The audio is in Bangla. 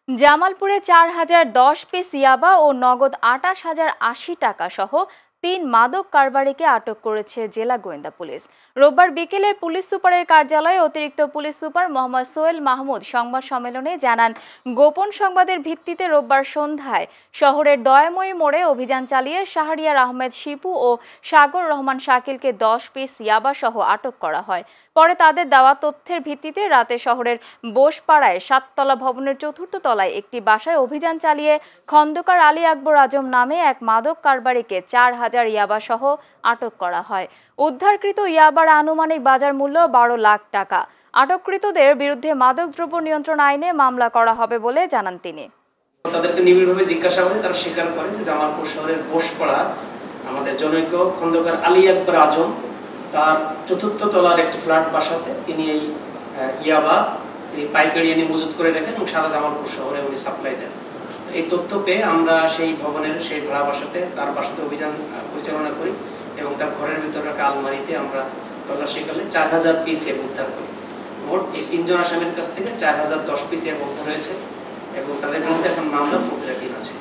জামালপুরে ৪,০১০ পিস ইয়াবা ও নগদ ২৮,০৮০ টাকা সহ ৩ মাদক কারবারিকে আটক করেছে জেলা গোয়েন্দা পুলিশ। রোববার বিকেলে পুলিশ সুপারের কার্যালয়ে অতিরিক্ত পুলিশ সুপার মোহাম্মদ সোহেল মাহমুদ সংবাদ সম্মেলনে জানান, গোপন সংবাদের ভিত্তিতে রোববার সন্ধ্যায় শহরের দয়াময়ী মোড়ে অভিযান চালিয়ে শাহরিয়ার আহমেদ শিপু ও সাগর রহমান শাকিলকে ১০ পিস ইয়াবা সহ আটক করা হয়। পরে তাদের দেওয়া তথ্যের ভিত্তিতে রাতে শহরের বোসপাড়ায় ৭তলা ভবনের ৪র্থ তলায় একটি বাসায় অভিযান চালিয়ে খন্দকার আলী আকবর আজম নামে এক মাদক কারবারিকে ৪,০০০ ইয়াবা সহ আটক করা হয়। উদ্ধারকৃত ইয়াবার আনুমানিক বাজার মূল্য ১২ লাখ টাকা। আটককৃতদের বিরুদ্ধে মাদকদ্রব্য নিয়ন্ত্রণ আইনে মামলা করা হবে বলে জানান তিনি। তাদেরকে নিবিড়ভাবে জিজ্ঞাসাবাদে তারা স্বীকার করে যে জামালপুর শহরের বোসপাড়া আমাদের জনৈক খন্দকার আলী আকবর আজম তার ৪র্থ তলার একটি ফ্ল্যাট বাসাতে তিনি এই ইয়াবা পাইকারি এনে মজুত করে রাখেন এবং সারা জামালপুর শহরে উনি সাপ্লাই দেন। এই তথ্য পেয়ে আমরা সেই ভবনের সেই ভাড়া বাসাতে তার বাসাতে অভিযান পরিচালনা করি এবং তার ঘরের ভিতরে রাখা আলমারিতে আমরা তল্লাশিকালে ৪,০০০ পিস উদ্ধার করি। মোট এই ৩ জন আসামির কাছ থেকে ৪,০১০ পিস উদ্ধার হয়েছে এবং তাদের বিরুদ্ধে এখন মামলা প্রক্রিয়াধীন আছে।